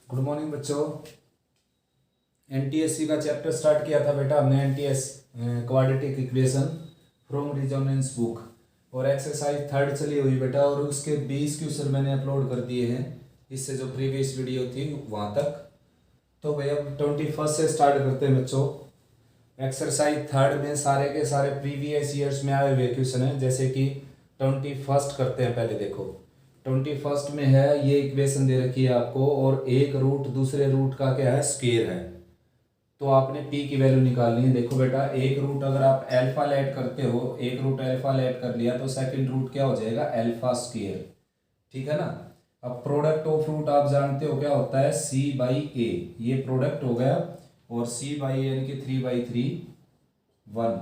Good morning बच्चों। NTSC का chapter start किया था बेटा हमने, NTS quadratic equation from resonance book, और एक्सरसाइज थर्ड चली हुई बेटा, और उसके 20 क्वेश्चन मैंने अपलोड कर दिए हैं इससे जो प्रीवियस वीडियो थी वहाँ तक। तो भाई अब 21 से स्टार्ट करते हैं बच्चों। एक्सरसाइज थर्ड में सारे के सारे प्रीवियस ईयर्स में आए हुए क्वेश्चन हैं, जैसे कि 21 करते हैं। पहले देखो 21 में है, ये इक्वेशन दे रखी है आपको, और एक रूट दूसरे रूट का क्या है, स्क्वायर है। तो आपने p की वैल्यू निकालनी है। देखो बेटा, एक रूट अगर आप अल्फा लेट करते हो, एक रूट अल्फा लेट कर लिया तो सेकंड रूट क्या हो जाएगा, अल्फा स्क्वायर। ठीक है ना। अब प्रोडक्ट ऑफ रूट आप जानते हो क्या होता है, c बाई ए, ये प्रोडक्ट हो गया, और c बाई यानी कि 3/3 1।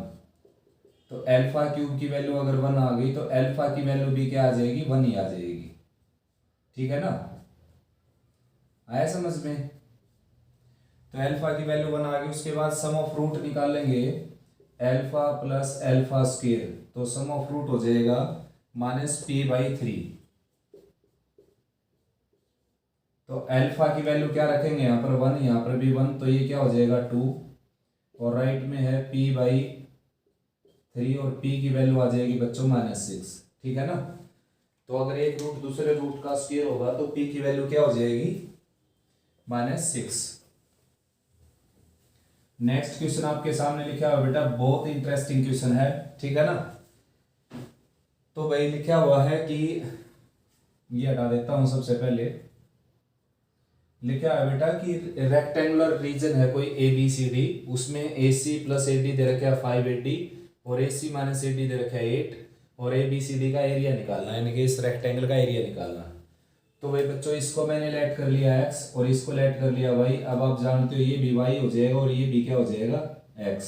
तो अल्फा क्यूब की वैल्यू अगर 1 आ गई तो अल्फा की वैल्यू भी क्या आ जाएगी, 1 ही आ जाएगी। ठीक है ना, आया समझ में। तो अल्फा की वैल्यू 1 आ गई, उसके बाद सम ऑफ रूट निकालेंगे, अल्फा प्लस अल्फा स्क्वायर, तो सम ऑफ रूट हो जाएगा -p/3। तो अल्फा की वैल्यू क्या रखेंगे यहाँ पर 1, यहाँ पर भी 1, तो ये क्या हो जाएगा 2, और राइट में है p/3, और p की वैल्यू आ जाएगी बच्चों -6। ठीक है ना। तो अगर एक रूट दूसरे रूट का स्क्वायर होगा तो p की वैल्यू क्या हो जाएगी, -6। नेक्स्ट क्वेश्चन आपके सामने लिखा हुआ बेटा, बहुत इंटरेस्टिंग क्वेश्चन है। ठीक है ना। तो भाई लिखा हुआ है कि, ये हटा देता हूं, सबसे पहले लिखा है बेटा कि रेक्टेंगुलर रीजन है कोई ए बी सी डी, उसमें ए सी प्लस ए डी दे रखा है 580, और ए सी माइनस ए डी दे रखा है 8, और ए बी सी डी का एरिया निकालना है, यानी कि इस रेक्टेंगल का एरिया निकालना है। तो भाई बच्चों, इसको मैंने लेट कर लिया x और इसको लेट कर लिया y। अब आप जानते हो ये भी y हो जाएगा और ये भी क्या हो जाएगा, x,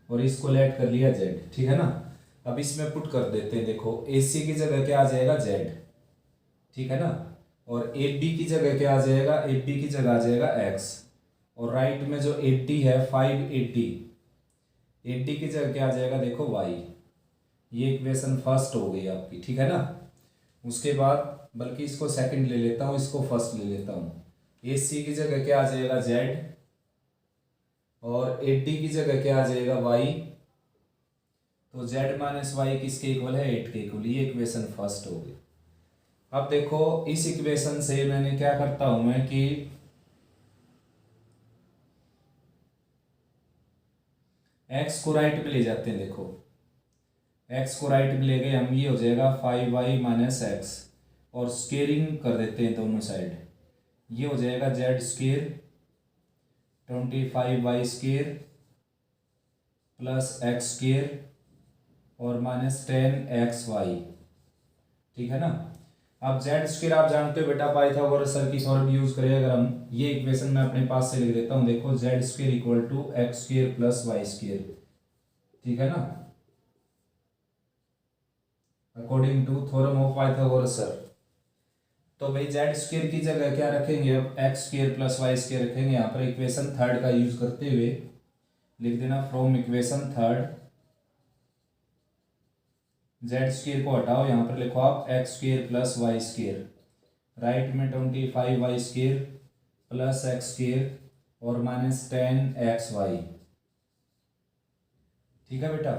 और इसको लेट कर लिया z। ठीक है ना। अब इसमें पुट कर देते हैं, देखो AC की जगह क्या आ जाएगा, z। ठीक है ना। और AB की जगह क्या आ जाएगा, AB की जगह आ जाएगा x, और राइट में जो 80 है 580, 80 की जगह क्या आ जाएगा, देखो y। ये इक्वेशन फर्स्ट हो गई आपकी। ठीक है ना। उसके बाद, बल्कि इसको सेकंड ले लेता हूँ, इसको फर्स्ट ले लेता हूँ। ए सी की जगह क्या आ जाएगा, जेड, और 80 की जगह क्या आ जाएगा, वाई। तो जेड माइनस वाई किसके इक्वल है, 8 के इक्वल। ये इक्वेशन फर्स्ट हो गई। अब देखो इस इक्वेशन से मैंने क्या करता हूं मैं कि एक्स को राइट में ले जाते हैं। देखो एक्स को राइट में ले गए हम, ये हो जाएगा 5y माइनस एक्स, और स्केयरिंग कर देते हैं दोनों साइड। ये हो जाएगा Z square 25y square plus x square और -10xy। ठीक है ना। अब जेड स्केयर आप जानते हो बेटा, पाइथागोरस सर की फॉर्म यूज करें अगर हम, ये इक्वेशन मैं अपने पास से लिख देता हूँ। देखो Z square equal to X square plus Y square. ठीक है ना, according to theorem of Pythagoras sir. तो भाई जेड स्क्वायर की जगह क्या रखेंगे, अब X square plus Y square रखेंगे। यहाँ पर इक्वेशन थर्ड का यूज करते हुए लिख देना, from equation third Z square को हटाओ, यहाँ पर लिखो आप X square plus Y square, right में 25y square plus x square और -10xy। ठीक है बेटा।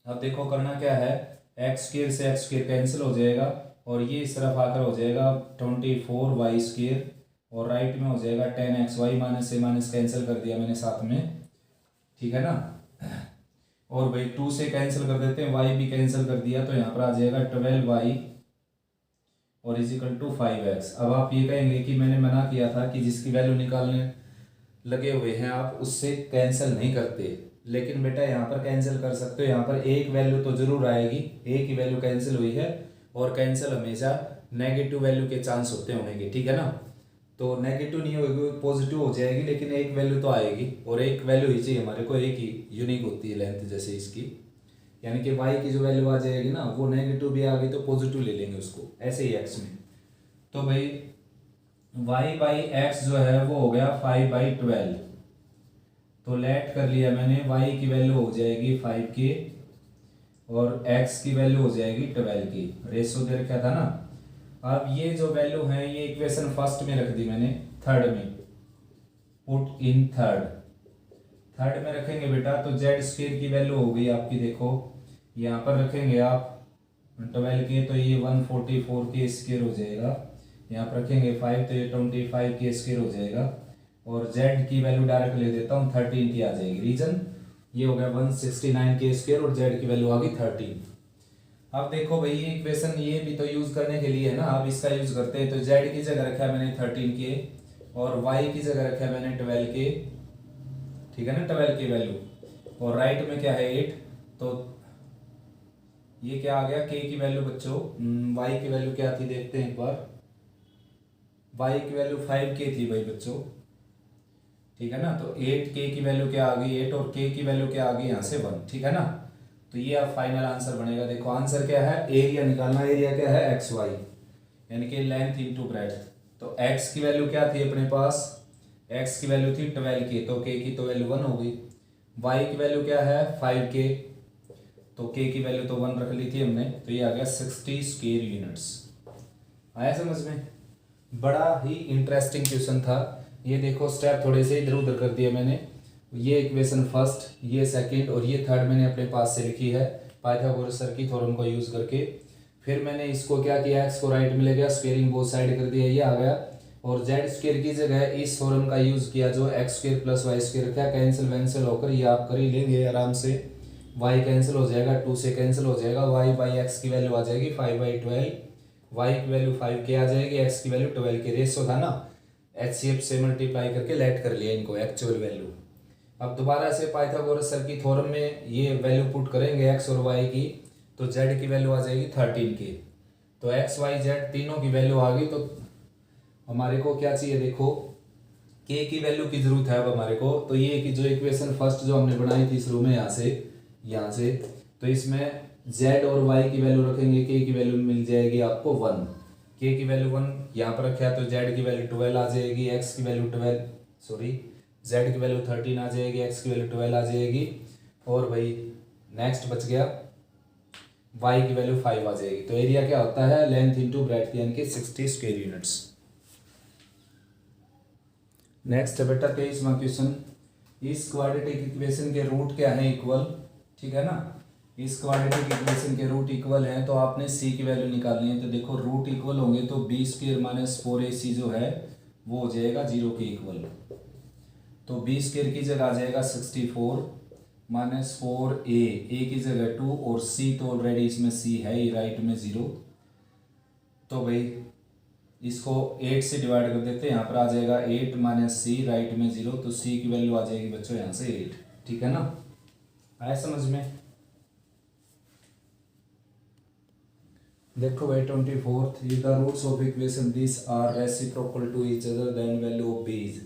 अब देखो करना क्या है, एक्स स्क्वायर से एक्स स्क्वायर कैंसिल हो जाएगा, और ये इस तरफ आकर हो जाएगा 24y स्क्वायर, और राइट में हो जाएगा 10xy, माइनस से माइनस कैंसिल कर दिया मैंने साथ में। ठीक है ना। और भाई 2 से कैंसिल कर देते हैं, y भी कैंसिल कर दिया, तो यहाँ पर आ जाएगा 12y और इजिकल टू 5x। अब आप ये कहेंगे कि मैंने मना किया था कि जिसकी वैल्यू निकालने लगे हुए हैं आप उससे कैंसिल नहीं करते, लेकिन बेटा यहाँ पर कैंसिल कर सकते हो। यहाँ पर एक वैल्यू तो जरूर आएगी, एक ही वैल्यू कैंसिल हुई है, और कैंसिल हमेशा नेगेटिव वैल्यू के चांस होते होने के। ठीक है ना। तो नेगेटिव नहीं होगी, पॉजिटिव हो जाएगी, लेकिन एक वैल्यू तो आएगी, और एक वैल्यू ही चाहिए हमारे को, एक ही यूनिक होती है लेंथ जैसे इसकी, यानी कि y की जो वैल्यू आ जाएगी ना, वो नेगेटिव भी आ गई तो पॉजिटिव ले लेंगे उसको, ऐसे ही x में। तो भाई y/x जो है वो हो गया 5/12, तो लेट कर लिया मैंने, y की वैल्यू हो जाएगी 5 के और x की वैल्यू हो जाएगी 12 की, रेशो दे रखा था ना। अब ये जो वैल्यू है ये इक्वेशन फर्स्ट में रख दी मैंने, थर्ड में पुट इन थर्ड में रखेंगे बेटा तो जेड स्क्वायर की वैल्यू हो गई आपकी, देखो यहाँ पर रखेंगे आप 12 के तो ये 144 के स्क्वायर हो जाएगा, यहाँ पर रखेंगे 5 तो ये 25 के स्क्वायर हो जाएगा, और जेड की वैल्यू डायरेक्ट ले देता हूँ 13 की आ जाएगी। रीजन ये हो गया 169 के स्क्वायर और जेड की वैल्यू आ गई 13। अब देखो भाई ये इक्वेशन ये भी तो यूज करने के लिए है ना, अब इसका यूज करते हैं। तो जेड की जगह रखा है मैंने 13 के और वाई की जगह रखा है मैंने 12 के, ठीक है ना, 12 की वैल्यू, और राइट में क्या है 8, तो ये क्या आ गया के की वैल्यू बच्चों, वाई की वैल्यू क्या थी देखते हैं एक बार, वाई की वैल्यू 5 के थी भाई बच्चों, ठीक है ना। तो 8 के की वैल्यू क्या आ गई 8 और के की वैल्यू क्या आ गई यहाँ से 1, ठीक है ना। तो ये अब फाइनल आंसर बनेगा। देखो आंसर क्या है, एरिया निकालना, एरिया क्या है एक्स वाई, यानी कि लेंथ इनटू ब्रेड्थ। तो एक्स की वैल्यू क्या थी अपने पास, एक्स की वैल्यू थी 12 के, तो के की तो वैल्यू 1 हो गई। वाई की वैल्यू क्या है 5 के, तो के की वैल्यू तो 1 रख ली थी हमने, तो ये आ गया 60 स्क्वायर यूनिट्स। आया समझ में, बड़ा ही इंटरेस्टिंग क्वेश्चन था ये। देखो स्टेप थोड़े से इधर उधर कर दिए मैंने, ये इक्वेशन फर्स्ट, ये सेकंड और ये थर्ड मैंने अपने पास से लिखी है पाइथागोरस सर की थ्योरम को यूज करके। फिर मैंने इसको क्या किया, एक्स को राइट में ले गया, स्क्वेयरिंग बोथ साइड कर दिया, ये आ गया, और जेड स्क्वेयर की जगह इस थ्योरम का यूज किया जो X square plus Y square, क्या कैंसिल वैंसिल होकर ये आप कर ही लेंगे आराम से, वाई कैंसिल हो जाएगा, 2 से कैंसिल हो जाएगा, वाई बाई एक्स की वैल्यू आ जाएगी 5/12, वाई की वैल्यू 5 के आ जाएगी, एक्स की वैल्यू 12 के, रेशो था ना, HCF से मल्टीप्लाई करके लेट कर लिया इनको एक्चुअल वैल्यू। अब दोबारा से पाइथागोरस सर की थ्योरम में ये वैल्यू पुट करेंगे एक्स और वाई की, तो जेड की वैल्यू आ जाएगी 13 के, तो एक्स वाई जेड तीनों की वैल्यू आ गई। तो हमारे को क्या चाहिए, देखो के की वैल्यू की जरूरत है अब हमारे को, तो ये कि जो इक्वेशन फर्स्ट जो हमने बनाई थी शुरू में यहाँ से, तो इसमें जेड और वाई की वैल्यू रखेंगे, के की वैल्यू मिल जाएगी आपको 1, के की वैल्यू 1 यहाँ पर रखा है, तो जेड की वैल्यू 12 आ जाएगी, एक्स की वैल्यू 12 सॉरी जेड की वैल्यू 13 आ जाएगी, एक्स की वैल्यू 12 आ जाएगी, और भाई नेक्स्ट बच गया वाई की वैल्यू 5 आ जाएगी। तो एरिया क्या होता है लेंथ इंटू ब्रेड्थ, यानी कि 60 स्क्वायर यूनिट्स। नेक्स्ट है बेटा 23वां क्वेश्चन, इस क्वाड्रेटिक इक्वेशन के रूट क्या है इक्वल, ठीक है ना, इस क्वाड्रेटिक इक्वेशन के रूट इक्वल हैं, तो आपने सी की वैल्यू निकालनी है। तो देखो रूट इक्वल होंगे तो बी स्क्वायर माइनस 4ac जो है वो हो जाएगा 0 के इक्वल, तो बी स्क्वायर की जगह आ जाएगा 64 माइनस 4a, ए की जगह 2 और सी तो ऑलरेडी इसमें सी है ही राइट में 0, तो भाई इसको 8 से डिवाइड कर देते हैं, यहाँ पर आ जाएगा 8 माइनस सी राइट में 0, तो सी की वैल्यू आ जाएगी बच्चों यहाँ से 8, ठीक है ना, आया समझ में। देखो भाई 24th, if the roots of equation this are reciprocal to each other then value of बीज।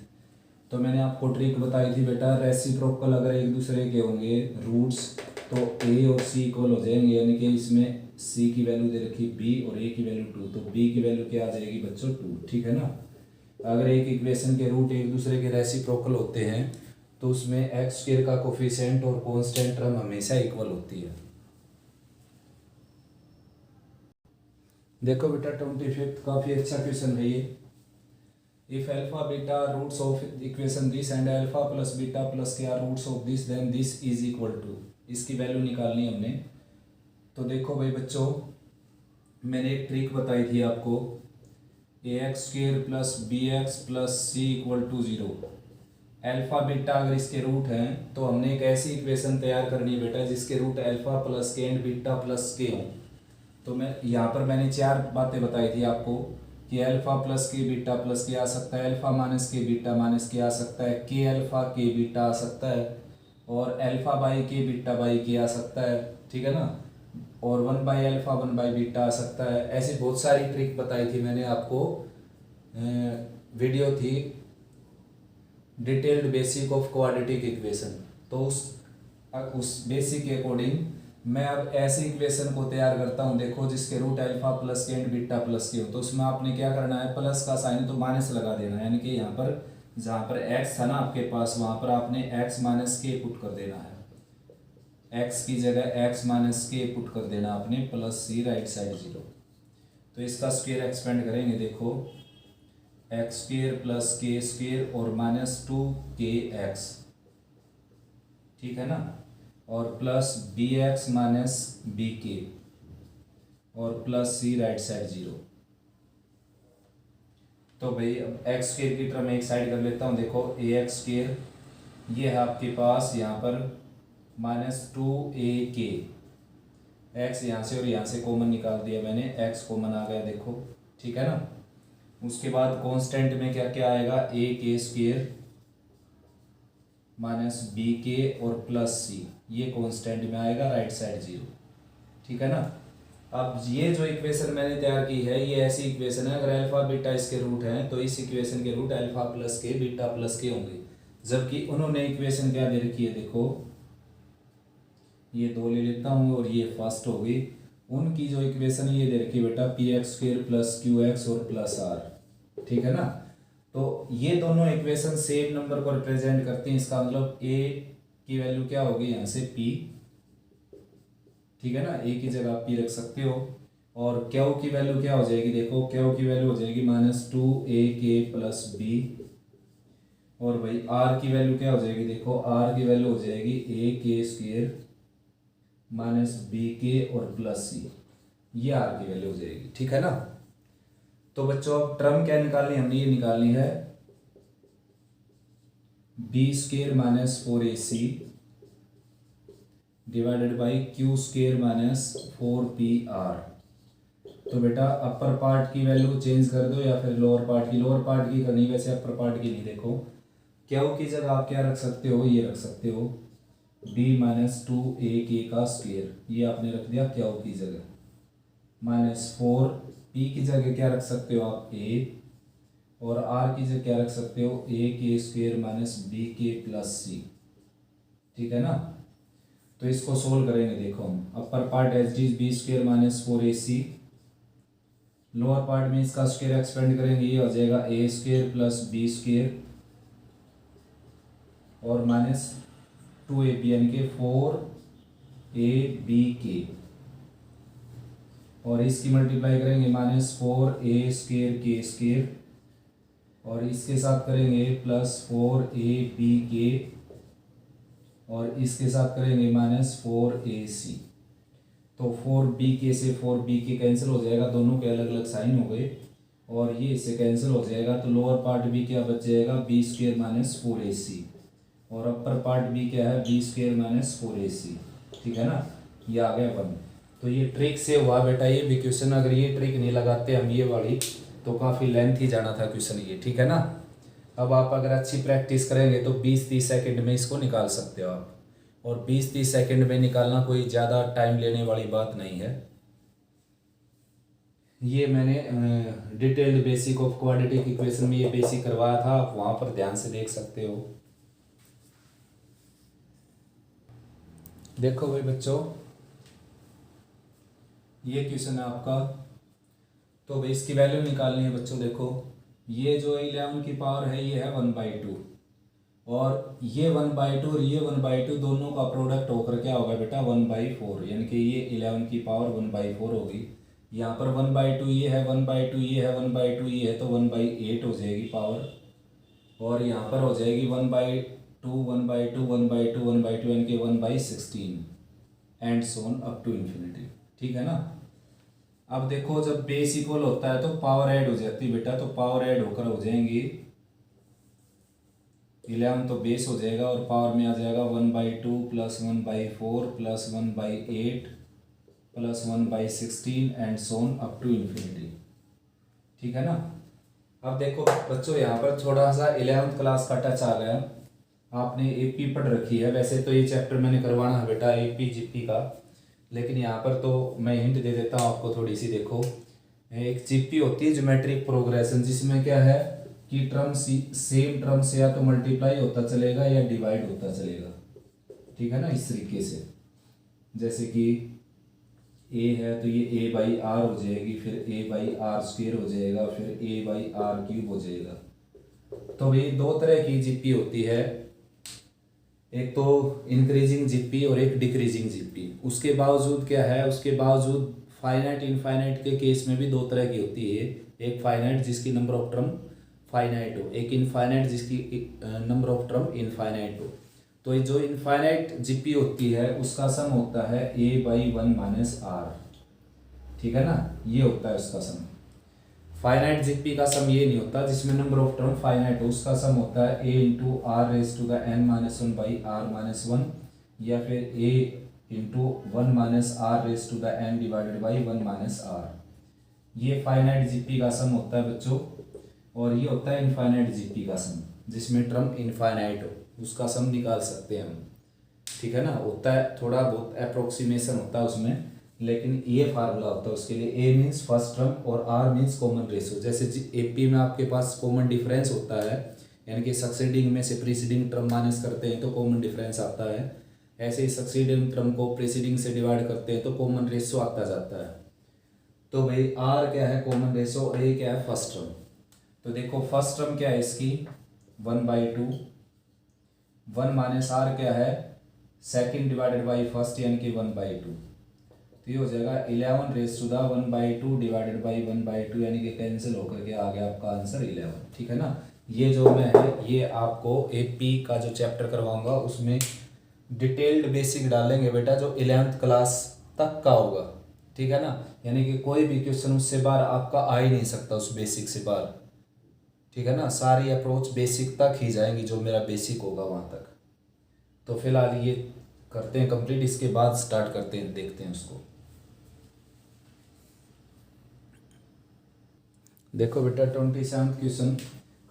तो मैंने आपको ट्रिक बताई थी बेटा, रेसिप्रोकल अगर एक दूसरे के होंगे रूट्स तो ए और सी इक्वल हो जाएंगे, यानी कि इसमें सी की वैल्यू दे रखी बी और ए की वैल्यू 2, तो बी की वैल्यू क्या आ जाएगी बच्चों 2, ठीक है ना। अगर एक इक्वेशन के रूट एक दूसरे के रेसिप्रोकल होते हैं तो उसमें एक्स स्क्वायर का कोफिशिएंट और कांस्टेंट टर्म हमेशा इक्वल होती है। देखो बेटा 25th काफ़ी अच्छा क्वेश्चन है ये, if alpha beta roots of equation this and alpha plus beta plus K are roots of this then this is equal to, इसकी वैल्यू निकालनी हमने। तो देखो भाई बच्चों मैंने एक ट्रिक बताई थी आपको, A X square plus B X plus C equal to 0, alpha beta अगर इसके रूट हैं तो हमने एक ऐसी इक्वेशन तैयार करनी है बेटा जिसके रूट अल्फा प्लस के एंड बीटा प्लस के हों। तो मैं यहाँ पर मैंने 4 बातें बताई थी आपको कि अल्फा प्लस के बीटा प्लस के आ सकता है, अल्फा माइनस के बीटा माइनस के आ सकता है, के अल्फा के बीटा आ सकता है, और अल्फा बाई के बीटा बाई के आ सकता है, ठीक है ना, और 1/अल्फा 1/बीटा आ सकता है। ऐसी बहुत सारी ट्रिक बताई थी मैंने आपको, वीडियो थी detailed basic of quadratic equation, तो उस बेसिक के अकॉर्डिंग मैं अब ऐसी इक्वेशन को तैयार करता हूँ। देखो जिसके रूट अल्फा प्लस के एंड बीटा प्लस के हो, तो उसमें आपने क्या करना है, प्लस का साइन तो माइनस लगा देना है, यानी कि यहाँ पर जहाँ पर x था ना आपके पास वहाँ पर आपने x माइनस के पुट कर देना है, x की जगह x माइनस के पुट कर देना आपने प्लस सी राइट साइड 0। तो इसका स्क्वायर एक्सपेंड करेंगे, देखो एक्स स्क्वायर प्लस के स्क्वायर और माइनस 2kx, ठीक है ना, और प्लस bx माइनस bk और प्लस c राइट साइड 0। तो भाई अब एक्स स्क्वायर की टर्म एक साइड कर लेता हूँ, देखो ए एक्स स्क्वायर, ये है आपके पास यहाँ पर -2ak, एक्स यहाँ से और यहाँ से कॉमन निकाल दिया मैंने, एक्स कॉमन आ गया देखो, ठीक है ना। उसके बाद कांस्टेंट में क्या क्या आएगा, ए के स्क्वायर माइनस बी के और प्लस सी, ये कांस्टेंट में आएगा राइट साइड 0, ठीक है ना। अब ये जो इक्वेशन मैंने तैयार की है, ये ऐसी इक्वेशन है, अगर अल्फा बीटा इसके रूट हैं तो इस इक्वेशन के रूट अल्फा प्लस के बीटा प्लस के होंगे, जबकि उन्होंने इक्वेशन क्या दे रखी है, देखो ये 2 ले लेता हूँ और ये फर्स्ट हो गई, उनकी जो इक्वेशन ये दे रखी है बेटा P x square plus Q x और प्लस आर, ठीक है ना। तो ये दोनों इक्वेशन सेम नंबर को रिप्रेजेंट करती हैं, इसका मतलब ए की वैल्यू क्या होगी यहाँ से पी, ठीक है ना, ए की जगह आप पी रख सकते हो, और क्यू की वैल्यू क्या हो जाएगी, देखो क्यू की वैल्यू हो जाएगी -2ak प्लस बी, और भाई आर की वैल्यू क्या हो जाएगी, देखो आर की वैल्यू हो जाएगी ए के स्क्वायर माइनस बी के और प्लस सी, ये आर की वैल्यू हो जाएगी, ठीक है ना। तो बच्चों अब टर्म क्या निकालनी, हमने ये निकालनी है B square minus 4ac divided by Q square minus 4pr। तो बेटा अपर पार्ट की वैल्यू चेंज कर दो या फिर लोअर पार्ट की करनी, वैसे अपर पार्ट की नहीं, देखो क्यू की जगह आप क्या रख सकते हो, ये रख सकते हो b माइनस 2ak का स्क्वायर, ये आपने रख दिया क्यू की जगह, -4 p की जगह क्या रख सकते हो आप a, और r की जगह क्या रख सकते हो a के स्क्वायर माइनस बी के प्लस सी, ठीक है ना। तो इसको सोल्व करेंगे, देखो हम अपर पार्ट एच डी B square minus 4ac, lower part में इसका स्क्वायर एक्सपेंड करेंगे, ये हो जाएगा A square plus B square और माइनस 2ab यानी कि 4abk, और इसकी मल्टीप्लाई करेंगे -4a स्क्वायर के स्क्वायर, और इसके साथ करेंगे +4abk, और इसके साथ करेंगे -4ac। तो 4bk से 4bk कैंसिल हो जाएगा, दोनों के अलग अलग साइन हो गए, और ये इससे कैंसिल हो जाएगा, तो लोअर पार्ट भी क्या बच जाएगा बी स्क्वायर माइनस 4ac, और अपर पार्ट भी क्या है बी स्क्वायर माइनस 4ac, ठीक है ना, ये आ गया 1। तो ये ट्रिक से हुआ बेटा ये भी क्वेश्चन, अगर ये ट्रिक नहीं लगाते हम ये वाली तो काफ़ी लेंथ ही जाना था क्वेश्चन ये, ठीक है ना। अब आप अगर अच्छी प्रैक्टिस करेंगे तो 20-30 सेकंड में इसको निकाल सकते हो आप, और 20-30 सेकंड में निकालना कोई ज़्यादा टाइम लेने वाली बात नहीं है। ये मैंने detailed basic of quadratic equation में ये बेसिक करवाया था, आप वहाँ पर ध्यान से देख सकते हो। देखो भाई बच्चों, ये क्वेश्चन है आपका, तो भाई इसकी वैल्यू निकालनी है बच्चों। देखो ये जो 11 की पावर है ये है 1/2, और ये 1/2 और ये 1/2 दोनों का प्रोडक्ट होकर क्या होगा बेटा 1/4, यानी कि ये 11 की पावर 1/4 होगी। यहाँ पर 1/2 ये है, 1/2 ये है, 1/2 ये है, तो 1/8 हो जाएगी पावर, और यहाँ पर हो जाएगी 1/2 1/2 1/2 1/2 यानी कि 1/16 and so on up to infinity, ठीक है ना। अब देखो जब बेस इक्वल होता है तो पावर ऐड हो जाती है बेटा, तो पावर ऐड होकर हो जाएंगी 11 तो बेस हो जाएगा, और पावर में आ जाएगा 1/2 plus 1/4 plus 1/8 plus 1/16 and so on up to infinity, ठीक है ना। अब देखो बच्चों यहाँ पर थोड़ा सा 11th क्लास का टच आ गया, आपने एपी पढ़ रखी है, वैसे तो ये चैप्टर मैंने करवाना है बेटा एपी जीपी का, लेकिन यहाँ पर तो मैं हिंट दे देता हूँ आपको थोड़ी सी। देखो एक जीपी होती है ज्योमेट्रिक प्रोग्रेशन, जिसमें क्या है कि टर्म सेम टर्म से या तो मल्टीप्लाई होता चलेगा या डिवाइड होता चलेगा, ठीक है ना, इस तरीके से। जैसे कि ए है तो ये a/r हो जाएगी, फिर a/r² हो जाएगा, फिर a/r³ हो जाएगा। तो ये दो तरह की जीपी होती है, एक तो इंक्रीजिंग जीपी और एक डिक्रीजिंग जीपी। उसके बावजूद क्या है, उसके बावजूद फाइनाइट इनफाइनाइट के केस में भी दो तरह की होती है, एक फाइनाइट जिसकी नंबर ऑफ टर्म फाइनाइट हो, एक इनफाइनाइट जिसकी नंबर ऑफ टर्म इनफाइनाइट हो। तो जो इनफाइनाइट जीपी होती है उसका सम होता है a/1 - r, ठीक है ना, ये होता है उसका सम। फाइनाइट जीपी का सम ये नहीं होता, जिसमें नंबर ऑफ टर्म फाइनाइट हो उसका सम होता है a × r⁻n−1 या फिर a × 1 - r⁻n/1 - r। ये फाइनाइट जीपी का सम होता है बच्चों, और ये होता है इनफाइनाइट जीपी का सम, जिसमें टर्म इनफाइनाइट हो उसका सम निकाल सकते हैं हम, ठीक है ना। होता है थोड़ा बहुत अप्रोक्सीमेशन होता है उसमें, लेकिन ये फार्मूला होता है उसके लिए। ए मीन्स फर्स्ट टर्म और आर मीन्स कॉमन रेशो। जैसे एपी में आपके पास कॉमन डिफरेंस होता है, यानी कि सक्सीडिंग में से प्रीसीडिंग टर्म माइनस करते हैं तो कॉमन डिफरेंस आता है, ऐसे ही सक्सीडिंग टर्म को प्रीसीडिंग से डिवाइड करते हैं तो कॉमन रेशो आता जाता है। तो भाई आर क्या है कॉमन रेशो और ए क्या है फर्स्ट टर्म। तो देखो फर्स्ट टर्म क्या है इसकी 1/2, 1 - r क्या है सेकेंड डिवाइडेड बाई फर्स्ट यानी कि 1/2। तो ये हो जाएगा 11⁻1/2 डिवाइडेड बाई 1/2 यानी कि कैंसिल होकर के आ गया आपका आंसर 11, ठीक है ना। ये जो मैं है ये आपको एपी का जो चैप्टर करवाऊंगा उसमें डिटेल्ड बेसिक डालेंगे बेटा, जो 11th क्लास तक का होगा, ठीक है ना। यानी कि कोई भी क्वेश्चन उससे बाहर आपका आ ही नहीं सकता उस बेसिक से बाहर, ठीक है ना। सारी अप्रोच बेसिक तक ही जाएंगी, जो मेरा बेसिक होगा वहाँ तक। तो फिलहाल ये करते हैं कंप्लीट, इसके बाद स्टार्ट करते हैं, देखते हैं उसको। देखो बेटा 27th क्वेश्चन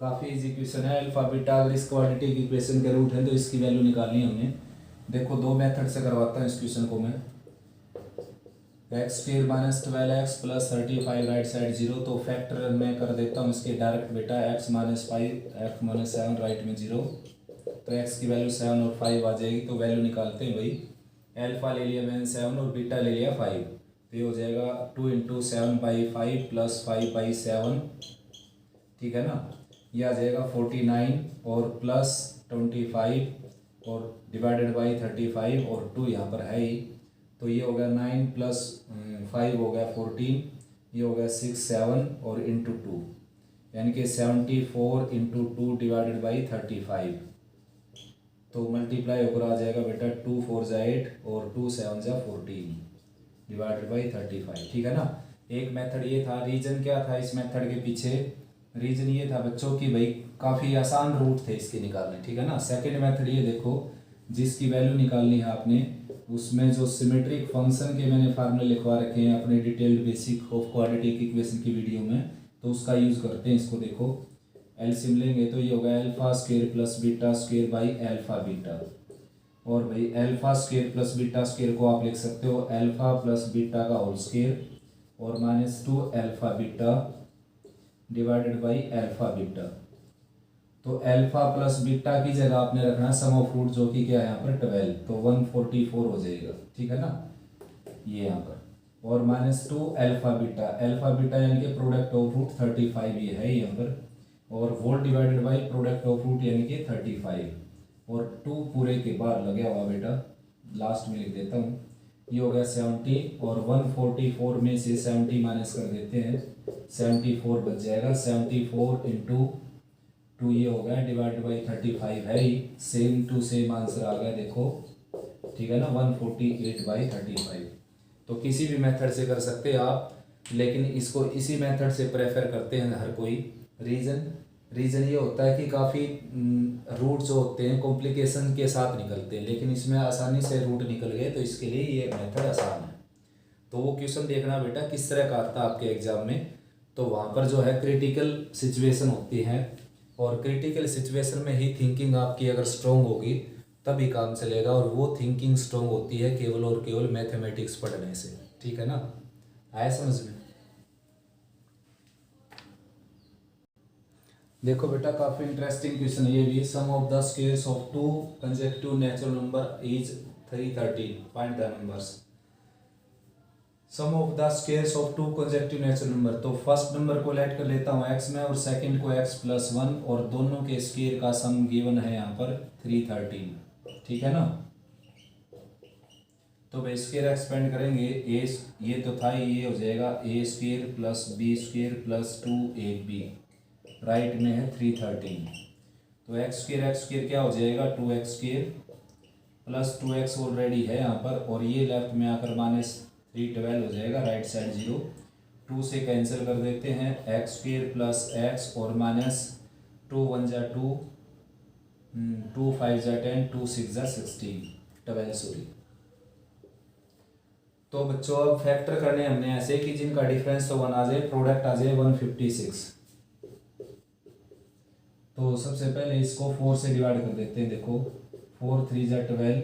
काफ़ी इजी क्वेश्चन है। अल्फा बीटा अगर इस क्वाड्रेटिक इक्वेशन के रूट है तो इसकी वैल्यू निकालनी है हमें। देखो दो मेथड से करवाता हूँ इस क्वेश्चन को मैं। x² - 12x + 35 राइट साइड 0, तो फैक्टर मैं कर देता हूँ इसके डायरेक्ट बेटा। x - 5 x - 7 राइट में 0, तो x की वैल्यू 7 और 5 आ जाएगी। तो वैल्यू निकालते हैं भाई। अल्फा ले लिया मैंने 7 और बीटा ले लिया 5, तो ये हो जाएगा 2 × 7/5 + 5/7, ठीक है ना। ये आ जाएगा 49 और प्लस 25 और डिवाइडेड बाई 35 और 2 यहाँ पर है ही, तो ये हो गया 9 + 5 हो गया 14, ये हो गया 6 7 और इंटू 2 यानी कि 74 × 2 डिवाइडेड बाई 35। तो मल्टीप्लाई होकर आ जाएगा बेटा 2 4 × 8 और 2 7 × 14 डिवाइडेड बाई 35, ठीक है ना। एक मेथड ये था। रीजन क्या था इस मेथड के पीछे? रीजन ये था बच्चों की भाई काफ़ी आसान रूट थे इसके निकालने, ठीक है ना। सेकंड मेथड ये देखो, जिसकी वैल्यू निकालनी है आपने, उसमें जो सिमेट्रिक फंक्शन के मैंने फार्मूले लिखवा रखे हैं अपने detailed basic of quadratic equation की वीडियो में, तो उसका यूज़ करते हैं। इसको देखो एलसीएम लेंगे तो ये होगा α² + β² बाई अल्फा बीटा, और भाई α² + β² को आप लिख सकते हो अल्फा + बीटा का होल स्क्वायर और -2 alpha beta divided by alpha beta. तो अल्फा प्लस बीटा की जगह आपने रखना सम ऑफ रूट, जो कि क्या है यहाँ पर 12, तो 144 हो जाएगा, ठीक है ना, ये यहाँ पर। और -2 अल्फा बीटा यानी कि प्रोडक्ट ऑफ रूट 35 ये है यहाँ पर, और whole divided by product of root यानी कि 35, और 2 पूरे के बाद लगे हुआ बेटा, लास्ट में लिख देता हूँ। ये हो गया 70 और 144 में से 70 माइनस कर देते हैं, 74 बच जाएगा। 74 × 2 ये हो गया डिवाइड बाई 35 है ही, सेम टू सेम आंसर आ गया देखो, ठीक है ना, 148/35। तो किसी भी मेथड से कर सकते हैं आप, लेकिन इसको इसी मेथड से प्रेफर करते हैं हर कोई। रीज़न ये होता है कि काफ़ी रूट जो होते हैं कॉम्प्लिकेशन के साथ निकलते हैं, लेकिन इसमें आसानी से रूट निकल गए, तो इसके लिए ये मेथड आसान है। तो वो क्वेश्चन देखना बेटा किस तरह का आता है आपके एग्जाम में। तो वहाँ पर जो है क्रिटिकल सिचुएशन होती है, और क्रिटिकल सिचुएशन में ही थिंकिंग आपकी अगर स्ट्रॉन्ग होगी तभी काम चलेगा, और वो थिंकिंग स्ट्रॉन्ग होती है केवल और केवल मैथमेटिक्स पढ़ने से, ठीक है ना। आया समझ में? देखो बेटा काफ़ी इंटरेस्टिंग क्वेश्चन ये भी। Sum of the squares of 2 consecutive natural number is 313, find the numbers. Sum of the squares of 2 consecutive natural number, तो फर्स्ट नंबर को लेट कर लेता हूँ x में और सेकंड को x + 1, और दोनों के स्क्वायर का सम गिवन है यहाँ पर 313, ठीक है ना। तो भाई स्क्वायर एक्सपेंड करेंगे ए, ये तो था ही, ये हो जाएगा A square plus B square plus 2ab, right में है 313। तो एक्स स्क्वायर क्या हो जाएगा 2x² प्लस 2x ऑलरेडी है यहाँ पर, और ये लेफ्ट में आकर -312 हो जाएगा, राइट साइड 0, 2 से कैंसिल कर देते हैं, x² प्लस x और -2 1 जा 2, 2 5 जा 10, 2 6 जा 12 सॉरी। तो बच्चों अब फैक्टर करने हमने ऐसे कि जिनका डिफरेंस तो 1 आ जाए, प्रोडक्ट आ जाए 156। तो सबसे पहले इसको 4 से डिवाइड कर देते हैं, देखो 4 3 जा 12,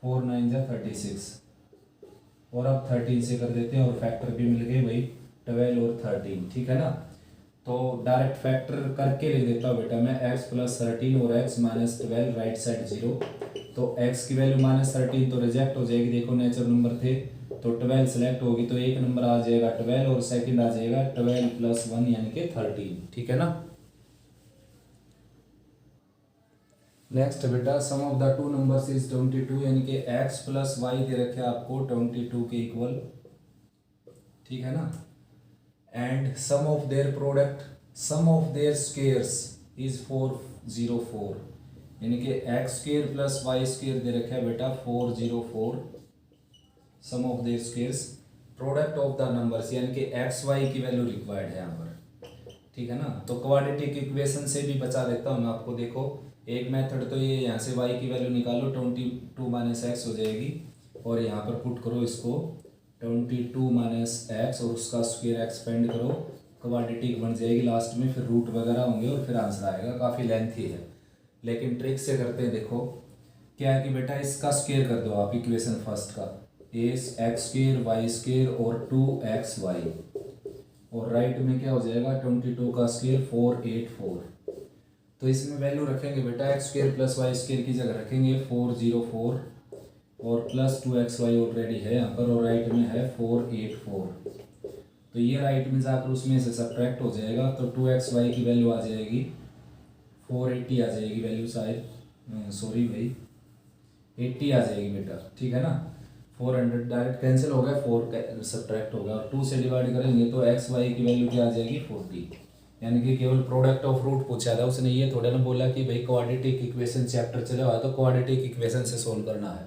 4 9 जा 36, और अब 13 से कर देते हैं, और फैक्टर भी मिल गए भाई 12 और 13, ठीक है ना। तो डायरेक्ट फैक्टर करके लिख देता हूँ बेटा मैं, x प्लस 13 और x माइनस 12, राइट साइड 0। तो x की वैल्यू -13 तो रिजेक्ट हो जाएगी, देखो नेचर नंबर थे, तो 12 सेलेक्ट होगी, तो एक नंबर आ जाएगा 12 और सेकंड आ जाएगा 12 प्लस 1 यानी कि 13, ठीक है ना। नेक्स्ट बेटा sum of the two numbers is 22, यानी कि x प्लस वाई दे रखे आपको 22 के इक्वल, ठीक है ना। And sum of their product, sum of their squares is 404, यानी कि x² प्लस y² दे रखा है बेटा 404, sum of their squares, product of the numbers यानी कि x y की वैल्यू रिक्वायर्ड है यहाँ पर, ठीक है ना। तो क्वाड्रेटिक इक्वेशन से भी बचा देता हूँ मैं आपको, देखो एक मेथड तो ये, यहाँ से y की वैल्यू निकालो 22 माइनस x हो जाएगी, और यहाँ पर पुट करो इसको 22 माइनस x और उसका स्क्वायर एक्सपेंड करो, क्वाड्रेटिक बन जाएगी, लास्ट में फिर रूट वगैरह होंगे और फिर आंसर आएगा, काफ़ी लेंथी है लेकिन ट्रिक से करते हैं। देखो क्या है कि बेटा इसका स्क्वायर कर दो आप, इक्वेशन फर्स्ट का x² y² और 2xy, और राइट में क्या हो जाएगा 22 का स्क्वायर 484। तो इसमें वैल्यू रखेंगे बेटा x² प्लस y² की जगह रखेंगे 404, और प्लस 2xy ऑलरेडी है यहाँ पर, और राइट में है 484। तो ये राइट में जाकर उसमें से सब्ट्रैक्ट हो जाएगा, तो 2xy की वैल्यू आ जाएगी 480 आ जाएगी वैल्यू, शायद सॉरी भाई 80 आ जाएगी बेटा, ठीक है ना। 400 डायरेक्ट कैंसिल हो गया, 4 सब्ट्रैक्ट हो गया, और 2 से डिवाइड करेंगे तो एक्स वाई की वैल्यू क्या आ जाएगी 40, यानी कि केवल प्रोडक्ट ऑफ रूट पूछा था उसने, ये थोड़ा ना बोला कि भाई क्वाड्रेटिक इक्वेशन चैप्टर चला हुआ है तो क्वाड्रेटिक इक्वेशन से सोल्व करना है।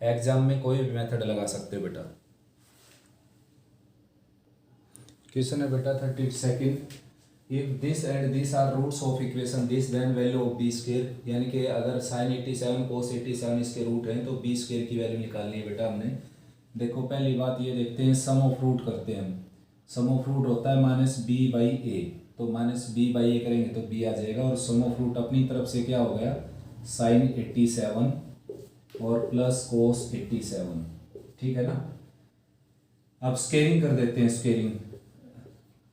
एग्जाम में कोई भी मेथड लगा सकते हो बेटा। क्वेश्चन है बेटा 32, if this and this are roots of equation this then value of B square, यानी कि अगर साइन 87 कोस 87 इसके रूट हैं तो बी स्क्वायर की वैल्यू निकालनी है बेटा हमने। देखो पहली बात ये देखते हैं, सम ऑफ रूट करते हैं हम, सम ऑफ रूट होता है -b/a, तो -b/a करेंगे तो b आ जाएगा, और सम ऑफ रूट अपनी तरफ से क्या हो गया साइन 87 और प्लस कोस 87, ठीक है ना। अब स्केयरिंग कर देते हैं,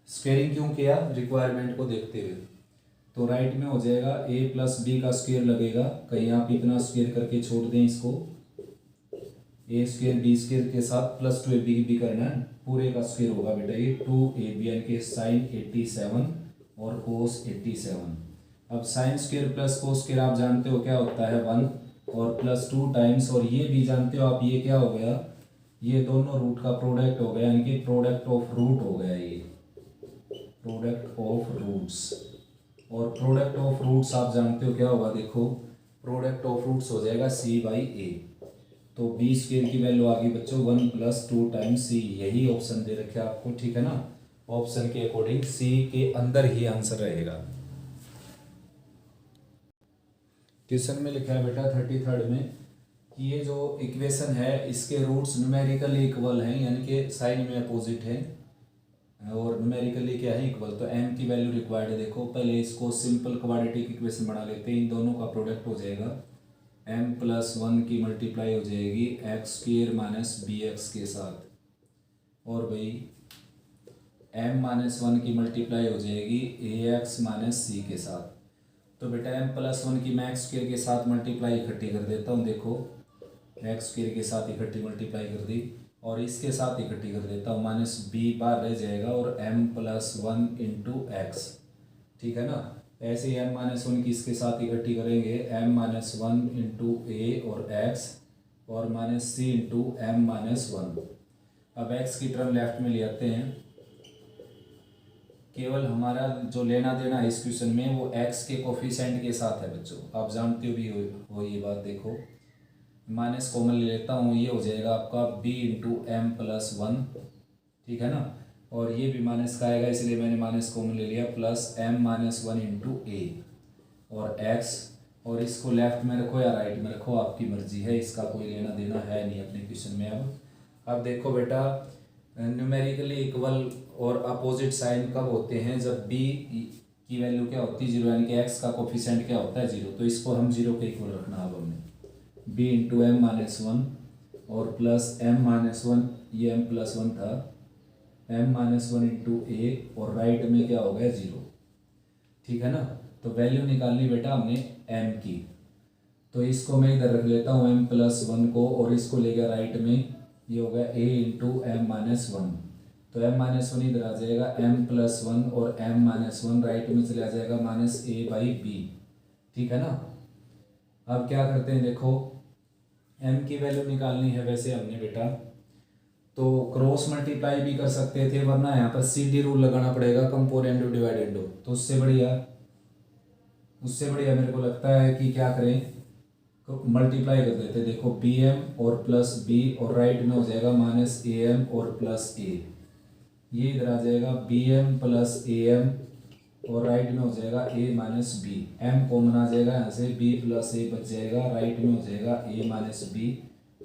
स्केयरिंग क्यों किया, रिक्वायरमेंट को देखते हुए। तो राइट में हो जाएगा a प्लस बी का स्क्वायर लगेगा, कहीं आप इतना स्क्वायर करके छोड़ दें इसको, a² b² के साथ प्लस 2ab भी करना है, पूरे का स्क्वायर होगा बेटा ये 2ab, यानी कि साइन 87 और कोस 87। अब sine square plus cos square आप जानते हो क्या होता है 1, और प्लस 2 टाइम्स, और ये भी जानते हो आप, ये क्या हो गया, ये दोनों रूट का प्रोडक्ट हो गया, यानी कि प्रोडक्ट ऑफ रूट हो गया ये, प्रोडक्ट ऑफ रूट्स। और प्रोडक्ट ऑफ रूट्स आप जानते हो क्या होगा, देखो प्रोडक्ट ऑफ रूट्स हो जाएगा c/a, तो बी स्क्वायर की वैल्यू आ गई बच्चों 1 + 2 टाइम्स c, यही ऑप्शन दे रखे आपको, ठीक है ना। ऑप्शन के अकॉर्डिंग c के अंदर ही आंसर रहेगा। क्वेश्चन में लिखा है बेटा 33 में कि ये जो इक्वेशन है इसके रूट्स न्यूमेरिकली इक्वल हैं, यानी कि साइन में अपोजिट है, और न्यूमेरिकली क्या है इक्वल, तो m की वैल्यू रिक्वायर्ड है। देखो पहले इसको सिंपल क्वाड्रेटिक इक्वेशन बना लेते हैं, इन दोनों का प्रोडक्ट हो जाएगा m + 1 की मल्टीप्लाई हो जाएगी x² - bx के साथ, और भाई m - 1 की मल्टीप्लाई हो जाएगी ax - c के साथ। तो बेटा m + 1 की मैं x² के साथ मल्टीप्लाई इकट्ठी कर देता हूँ, देखो x² के साथ इकट्ठी मल्टीप्लाई कर दी, और इसके साथ इकट्ठी कर देता हूँ, -b बार रह जाएगा, और m + 1 × x, ठीक है ना। ऐसे ही m - 1 की इसके साथ इकट्ठी करेंगे m - 1 × a और x, और माइनस सी इंटू एम माइनस वन। अब एक्स की टर्म लेफ्ट में ले आते हैं। केवल हमारा जो लेना देना है इस क्वेश्चन में वो एक्स के कोफिशिएंट के साथ है बच्चों, आप जानते हो भी हो ये बात। देखो माइनस कॉमन ले लेता हूँ, ये हो जाएगा आपका B into M plus one, ठीक है ना। और ये भी माइनस का आएगा इसलिए मैंने माइनस कॉमन ले लिया, plus M minus one into A और एक्स। और इसको लेफ्ट में रखो या राइट में रखो, आपकी मर्जी है, इसका कोई लेना देना है नहीं अपने क्वेश्चन में। अब देखो बेटा, न्यूमेरिकली इक्वल और अपोजिट साइन कब होते हैं? जब बी की वैल्यू क्या होती है? जीरो, यानी कि एक्स का कोफिशिएंट क्या होता है? जीरो। तो इसको हम जीरो के इक्वल रखना। अब हमने B into M minus one और प्लस एम माइनस वन, ये एम प्लस वन था, M minus one into A और राइट में क्या हो गया? जीरो, ठीक है ना। तो वैल्यू निकालनी बेटा हमने एम की, तो इसको मैं इधर रख लेता हूँ एम प्लस वन को, और इसको ले गया राइट में, ये हो गया ए इंटू एम माइनस वन। तो एम माइनस वन इधर आ जाएगा एम प्लस वन और एम माइनस वन राइट में चला जाएगा माइनस ए बाई बी, ठीक है ना। अब क्या करते हैं, देखो एम की वैल्यू निकालनी है वैसे हमने बेटा, तो क्रॉस मल्टीप्लाई भी कर सकते थे, वरना यहाँ पर सी डी रूल लगाना पड़ेगा, कंपोनेंट डिवाइडेड हो। तो उससे बढ़िया मेरे को लगता है कि क्या करें, तो मल्टीप्लाई कर देते। देखो बी एम और प्लस बी और राइट में हो जाएगा माइनस ए एम और प्लस ए, ये इधर आ जाएगा B M plus A M और राइट में हो जाएगा A minus B. M common आ जाएगा यहाँ से, बी प्लस ए बच जाएगा, राइट में हो जाएगा ए माइनस बी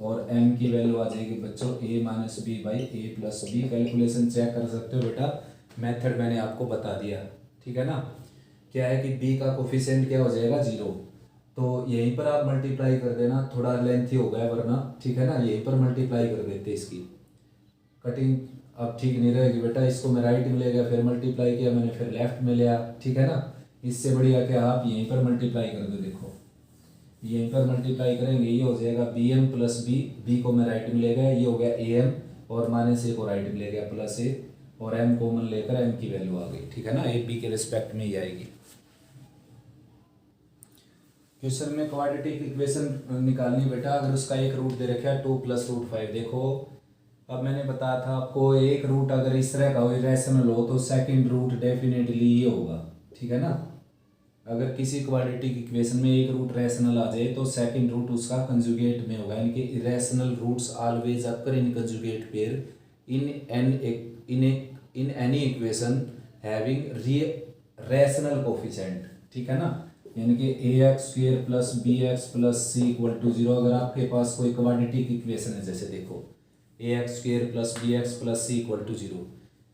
और एम की वैल्यू आ जाएगी बच्चों A minus B by A plus B. Calculation check कर सकते हो बेटा, मेथड मैंने आपको बता दिया, ठीक है ना। क्या है कि बी का कोफिशिएंट क्या हो जाएगा? जीरो। तो यहीं पर आप मल्टीप्लाई कर देना, थोड़ा लेंथी हो गया वरना, ठीक है ना। यहीं पर मल्टीप्लाई कर देते, इसकी कटिंग अब ठीक नहीं रहेगी बेटा। इसको मैं राइट में ले गया, फिर मल्टीप्लाई किया मैंने, फिर लेफ्ट में लिया, ठीक है ना। इससे बढ़िया क्या आप यहीं पर मल्टीप्लाई कर दो। देखो यहीं पर मल्टीप्लाई करेंगे, ये हो जाएगा B M plus B, B को मैं राइट में ले गया, ये हो गया ए एम और माइनस ए को राइट में ले गया प्लस ए, और एम कॉमन लेकर एम की वैल्यू आ गई, ठीक है ना। ए बी के रिस्पेक्ट में ही आएगी। क्वेश्चन में क्वाड्रेटिक इक्वेशन निकालनी बेटा, अगर उसका एक रूट दे रखा है 2 + √5। देखो अब मैंने बताया था आपको, एक रूट अगर इस तरह का हो, इरेशनल हो, तो सेकंड रूट डेफिनेटली ये होगा, ठीक है ना। अगर किसी क्वाड्रेटिक इक्वेशन में एक रूट रैशनल आ जाए तो सेकंड रूट उसका कंजुगेट में होगा, यानी कि irrational roots always occur in conjugate pair in any equation having rational coefficient, ठीक है ना। यानी कि ax² plus bx plus c equal to 0। अगर आपके पास कोई क्वाड्रेटिक इक्वेशन है, जैसे देखो ax² plus bx plus c equal to 0,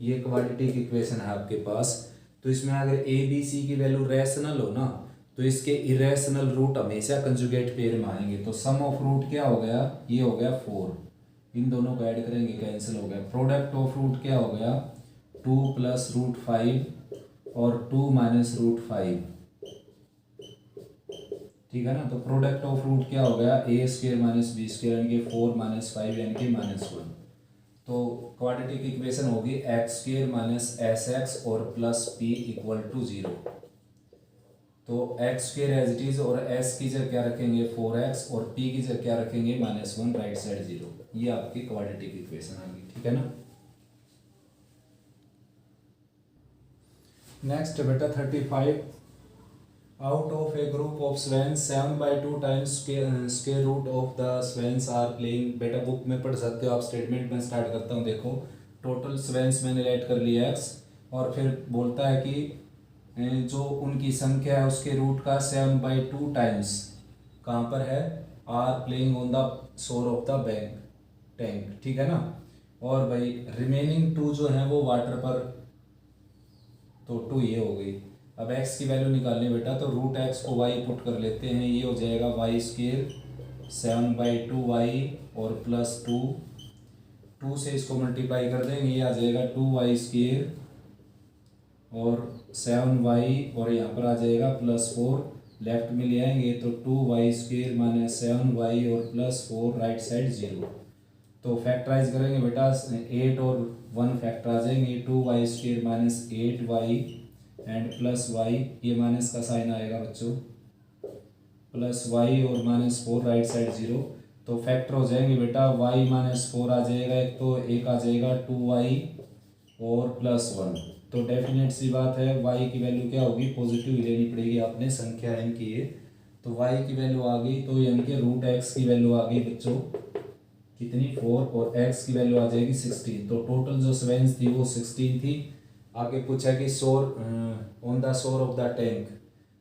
ये क्वाड्रेटिक इक्वेशन है आपके पास, तो इसमें अगर a b c की वैल्यू रैशनल हो ना, तो इसके इरेशनल रूट हमेशा कंजुगेट पेयर में आएंगे। तो सम ऑफ रूट क्या हो गया? ये हो गया 4, इन दोनों को ऐड करेंगे कैंसिल हो गया। प्रोडक्ट ऑफ रूट क्या हो गया? 2 + √5 और 2 - √5, ठीक है ना। तो प्रोडक्ट ऑफ रूट क्या हो गया? a² - b² यानी कि 4 - 5 यानी कि -1। तो क्वाड्रेटिक इक्वेशन होगी x² - sx और प्लस p इक्वल टू 0। तो x² एज इट इज और s की जगह क्या रखेंगे? 4x और p की जगह क्या रखेंगे? -1, राइट साइड 0। ये आपकी क्वाड्रेटिक इक्वेशन आ गई, ठीक है ना। नेक्स्ट बेटा 35, out of a group of swans 7/2 times square root of the swans are playing। बेटा बुक में पढ़ सकते हो आप, स्टेटमेंट में स्टार्ट करता हूँ। देखो टोटल swans मैंने लेट कर लिया x, और फिर बोलता है कि जो उनकी संख्या है उसके रूट का 7/2 टाइम्स कहाँ पर है? Are playing on the shore of the tank, ठीक है ना। और भाई रिमेनिंग 2 जो है वो वाटर पर, तो 2 ये हो गई। अब x की वैल्यू निकालनी बेटा, तो √x को y पुट कर लेते हैं, ये हो जाएगा y² 7/2 y और प्लस 2 से इसको मल्टीप्लाई कर देंगे, ये आ जाएगा 2y² और 7y और यहाँ पर आ जाएगा प्लस 4, लेफ्ट में ले आएंगे तो 2y² - 7y और प्लस 4 राइट साइड 0। तो फैक्टराइज करेंगे बेटा, 8 और 1 फैक्टर आ जाएंगे, 2y² - 8y and plus y, ये माइनस का साइन आएगा बच्चों, प्लस y और -4 राइट साइड 0। तो फैक्टर हो जाएंगे बेटा y-4 आ जाएगा, एक आ जाएगा 2y और +1। तो डेफिनेट सी बात है y की वैल्यू क्या होगी, पॉजिटिव ही लेनी पड़ेगी, आपने संख्या n की है तो y की वैल्यू आ गई, तो यानी कि √x की वैल्यू आ गई बच्चों कितनी 4 और x की वैल्यू आ जाएगी 16। तो टोटल जो स्वेंस थी वो 16 थी। आगे पूछा कि शोर on the shore of the tank,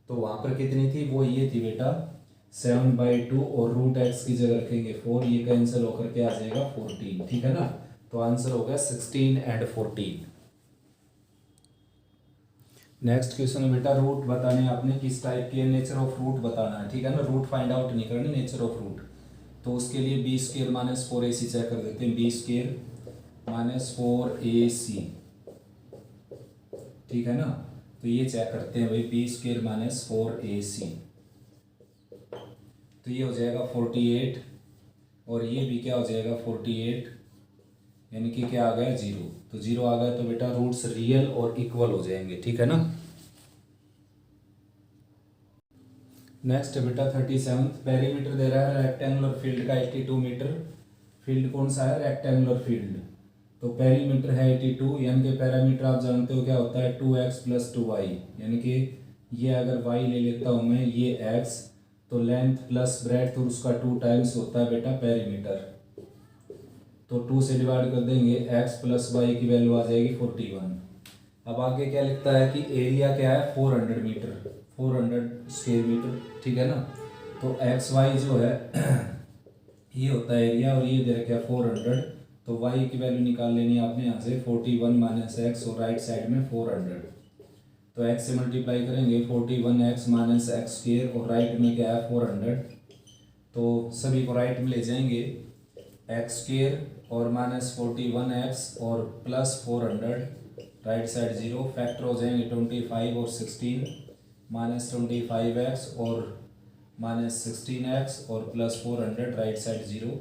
तो वहाँ पर कितनी थी, वो ये थी बेटा 7/2 और √x की जगह रखेंगे 4, ये कैंसिल होकर के आ जाएगा 14। ठीक है ना, तो आंसर हो गया 16 एंड 14। नेक्स्ट क्वेश्चन है बेटा रूट बताने आपने किस टाइप की है, नेचर ऑफ रूट बताना है। ठीक है ना, रूट फाइंड आउट नहीं करनी, नेचर ऑफ रूट। तो उसके लिए b² - 4ac चेक कर देते हैं, b² - 4ac। ठीक है ना, तो ये चेक करते हैं भाई b² - 4ac, तो ये हो जाएगा 48 और ये भी क्या हो जाएगा 48, यानी कि क्या आ गया 0। तो 0 आ गया तो बेटा रूट्स रियल और इक्वल हो जाएंगे। ठीक है ना। नेक्स्ट है बेटा 37, पेरीमीटर दे रहा है रेक्टेंगुलर फील्ड का 82 मीटर। फील्ड कौन सा है, रेक्टेंगुलर फील्ड। तो पेरीमीटर है 82, यानी कि पैरामीटर आप जानते हो क्या होता है 2x + 2y, यानी कि ये अगर y ले लेता हूँ मैं, ये x, तो लेंथ प्लस ब्रेड्थ और उसका 2 टाइम्स होता है बेटा पेरीमीटर। तो 2 से डिवाइड कर देंगे, x + y की वैल्यू आ जाएगी 41। अब आगे क्या लिखता है कि एरिया क्या है 400 मीटर, 400 स्क्वायर मीटर। ठीक है ना, तो एक्स वाई जो है ये होता है एरिया और ये दे रखा है 400। तो y की वैल्यू निकाल लेनी है आपने यहाँ से 41 - x और राइट साइड में 400। तो x से मल्टीप्लाई करेंगे 41x - x² और राइट में क्या है 400। तो सभी को राइट में ले जाएंगे, x² और -41x और +400, राइट साइड 0, फैक्टर हो जाएंगे 25 और 16, -25x और -16x और +400, राइट साइड 0।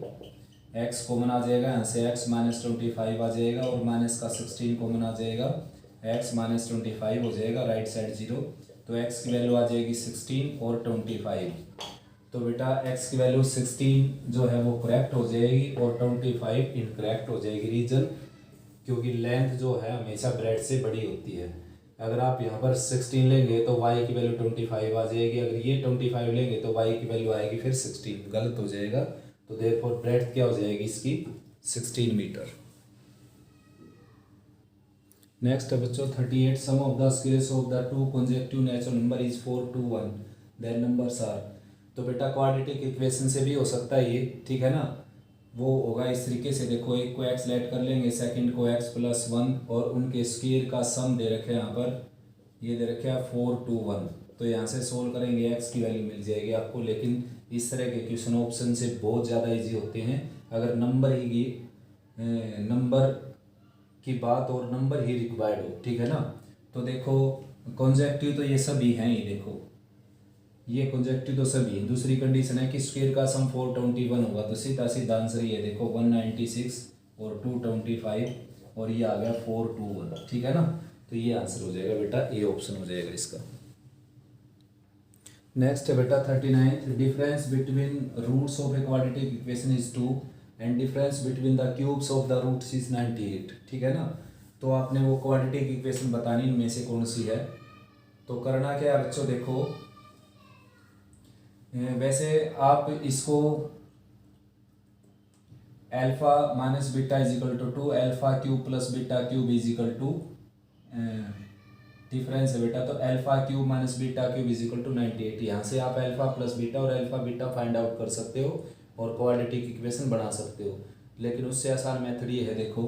x कॉमन आ जाएगा यहाँ से, x -25 आ जाएगा और माइनस का 16 कॉमन आ जाएगा, x -25 हो जाएगा, राइट साइड 0। तो x की वैल्यू आ जाएगी 16 और 25। तो बेटा x की वैल्यू 16 जो है वो करेक्ट हो जाएगी और 25 इनकरेक्ट हो जाएगी। रीजन, क्योंकि लेंथ जो है हमेशा ब्रेड से बड़ी होती है। अगर आप यहाँ पर 16 लेंगे तो y की वैल्यू 25 आ जाएगी, अगर ये 25 लेंगे तो y की वैल्यू आएगी फिर 16, गलत हो जाएगा। तो देयरफॉर ब्रेड्थ क्या हो जाएगी इसकी 16 मीटर। नेक्स्ट है बच्चों 38, sum of the squares of the two consecutive natural number is 4, 2, 1, their numbers are. तो बेटा क्वाड्रेटिक इक्वेशन से भी हो सकता है ये। ठीक है ना, वो होगा इस तरीके से, देखो एक को x लेट कर लेंगे, सेकंड को x + 1 और उनके स्क्वायर का सम दे रखे हैं यहाँ पर, ये दे रखे हैं 4, 2, 1। तो यहाँ से सोल्व करेंगे x की वैल्यू मिल जाएगी आपको। लेकिन इस तरह के क्वेश्चन ऑप्शन से बहुत ज़्यादा इजी होते हैं अगर नंबर की बात और नंबर ही रिक्वायर्ड हो। ठीक है ना, तो देखो कॉन्जेक्टिव तो ये सभी हैं ही, देखो ये कॉन्जेक्टिव तो सभी। दूसरी कंडीशन है कि स्क्वायर का सम 421 होगा, तो सीधा सीधा आंसर ये देखो 196 और 225 और ये आ गया 421। ठीक है ना, तो ये आंसर हो जाएगा बेटा, ए ऑप्शन हो जाएगा इसका। नेक्स्ट है बेटा 39, difference between roots of a quadratic equation is 2 and difference between the cubes of the roots is 98। ठीक है ना, तो आपने वो क्वाड्रेटिक इक्वेशन बतानी इनमें से कौन सी है। तो करना क्या है बच्चों, देखो वैसे आप इसको अल्फा - बीटा = 2, α³ + β³ = डिफरेंस है बेटा। तो α³ - β³ = 98। यहाँ से आप अल्फा + बीटा और अल्फा बीटा फाइंड आउट कर सकते हो और क्वाड्रेटिक इक्वेशन बना सकते हो। लेकिन उससे आसान मेथड ये है, देखो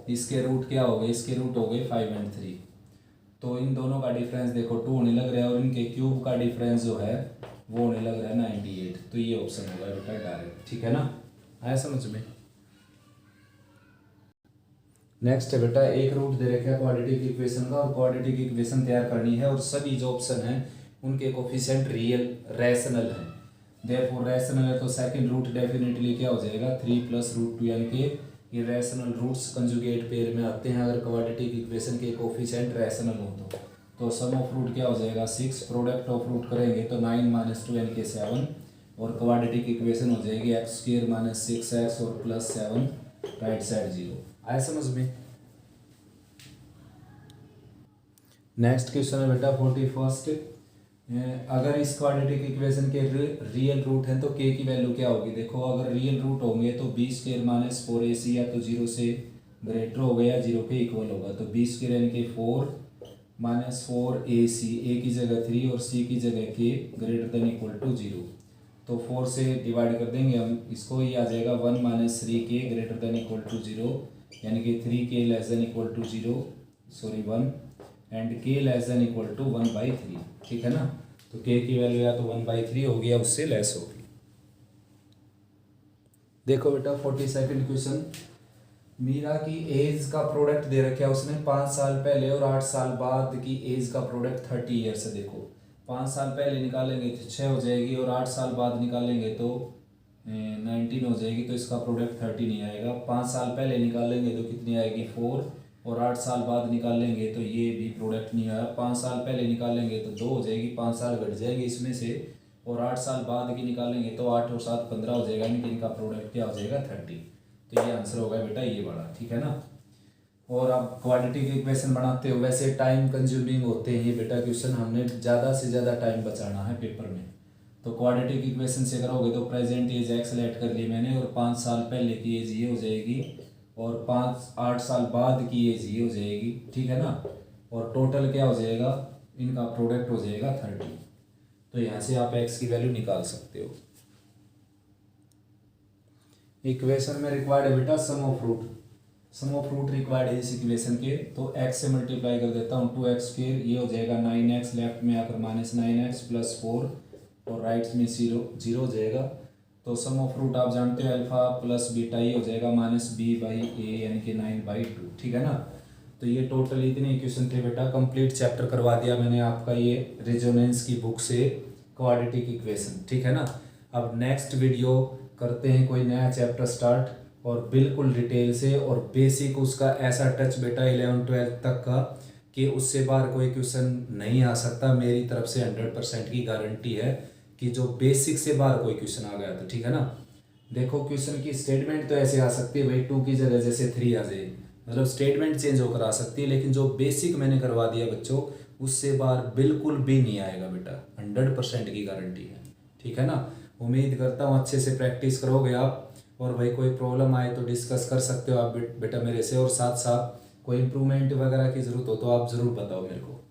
इसके रूट क्या हो गए, इसके रूट हो गए 5 और 3। तो इन दोनों का डिफरेंस देखो 2 होने लग रहा है और इनके क्यूब का डिफरेंस जो है वो होने लग रहा है 98। तो ये ऑप्शन होगा बेटा डायरेक्ट। ठीक है ना, आया समझ में। नेक्स्ट है बेटा एक रूट दे रखा है क्वाड्रेटिक इक्वेशन का और क्वाड्रेटिक इक्वेशन तैयार करनी है और सभी जो ऑप्शन हैं उनके कोफिशिएंट रियल रैशनल हैं। देयरफॉर रैशनल है तो सेकंड रूट डेफिनेटली क्या हो जाएगा 3 + √2, यानी कि इरेशनल रूट्स कंजुगेट पेयर में आते हैं अगर क्वाड्रेटिक इक्वेशन के कोफिशिएंट रैशनल हो तो सम ऑफ रूट क्या हो जाएगा 6, प्रोडक्ट ऑफ रूट करेंगे तो 9 - 2 यानी कि 7 और क्वाड्रेटिक इक्वेशन हो जाएगी एक्स स्क्वायर माइनस 6x और प्लस 7 राइट साइड 0। आया समझ में। नेक्स्ट क्वेश्चन है बेटा 41। अगर इस क्वाड्रेटिक इक्वेशन के रियल रूट हैं तो k की वैल्यू क्या होगी। देखो अगर रियल रूट होंगे तो बी स्क्वायर माइनस 4ac या तो 0 से ग्रेटर होगा या 0 के इक्वल होगा। तो बी स्क्वायर यानी कि 4 माइनस 4ac, a की जगह 3 और c की जगह k greater than equal to 0। तो 4 से डिवाइड कर देंगे हम इसको, ये आ जाएगा 1 minus 3k greater than equal to 0, यानी कि 3k less than equal to 0 sorry 1 and k less than equal to 1/3। ठीक है ना। तो k की वैल्यू या तो 1/3 होगी या उससे लेस होगी। देखो बेटा 42nd क्वेश्चन। मीरा की एज का प्रोडक्ट दे रखा है उसने 5 साल पहले और 8 साल बाद की एज का प्रोडक्ट 30 ईयर्स है। देखो 5 साल पहले निकालेंगे तो 6 हो जाएगी और 8 साल बाद निकालेंगे तो 19 हो जाएगी। तो इसका प्रोडक्ट 30 नहीं आएगा। 5 साल पहले निकालेंगे तो कितनी आएगी 4 और 8 साल बाद निकालेंगे तो ये भी प्रोडक्ट नहीं आया। 5 साल पहले निकालेंगे तो 2 हो जाएगी, 5 साल घट जाएंगे इसमें से, और 8 साल बाद की निकालेंगे तो 8 और 7 15 हो जाएगा, यानी कि इनका प्रोडक्ट क्या हो जाएगा 30। तो ये आंसर होगा बेटा ये वाला। ठीक है ना। और आप क्वाड्रेटिक इक्वेशन बनाते हो, वैसे टाइम कंज्यूमिंग होते हैं ये बेटा क्वेश्चन, हमने ज़्यादा से ज़्यादा टाइम बचाना है पेपर में। तो क्वाड्रेटिक इक्वेशन से करोगे तो प्रेजेंट एज एक्स सेलेक्ट कर ली मैंने और 5 साल पहले की एज ये हो जाएगी और 8 साल बाद की एज ये हो जाएगी। ठीक है ना। और टोटल क्या हो जाएगा, इनका प्रोडक्ट हो जाएगा 30। तो यहाँ से आप एक्स की वैल्यू निकाल सकते हो। इक्वेशन में रिक्वायर्ड है बेटा sum of root. Sum of root required है इस इक्वेशन के। तो x से मल्टीप्लाई कर देता हूँ 2x स्क्वायर, ये हो जाएगा 9x, लेफ्ट में आकर माइनस 9x प्लस 4 और राइट में 0 हो जाएगा। तो सम ऑफ रूट आप जानते हो अल्फा प्लस बीटा, ये हो जाएगा -b/a यानी कि 9/2। ठीक है ना। तो ये टोटल इतने इक्वेशन थे बेटा। कंप्लीट चैप्टर करवा दिया मैंने आपका ये रेजोनेंस की बुक से क्वाड्रेटिक इक्वेशन। ठीक है ना। अब नेक्स्ट वीडियो करते हैं कोई नया चैप्टर स्टार्ट और बिल्कुल डिटेल से, और बेसिक उसका ऐसा टच बेटा 11-12 तक का कि उससे बाहर कोई क्वेश्चन नहीं आ सकता। मेरी तरफ से 100% की गारंटी है कि जो बेसिक से बाहर कोई क्वेश्चन आ गया तो ठीक है ना। देखो क्वेश्चन की स्टेटमेंट तो ऐसे आ सकती है भाई 2 की जगह जैसे 3 आ जाए, मतलब स्टेटमेंट चेंज होकर आ सकती है, लेकिन जो बेसिक मैंने करवा दिया बच्चों उससे बाहर बिल्कुल भी नहीं आएगा बेटा, 100% की गारंटी है। ठीक है ना। उम्मीद करता हूँ अच्छे से प्रैक्टिस करोगे आप, और भाई कोई प्रॉब्लम आए तो डिस्कस कर सकते हो आप बेटा मेरे से, और साथ साथ कोई इम्प्रूवमेंट वगैरह की ज़रूरत हो तो आप ज़रूर बताओ मेरे को।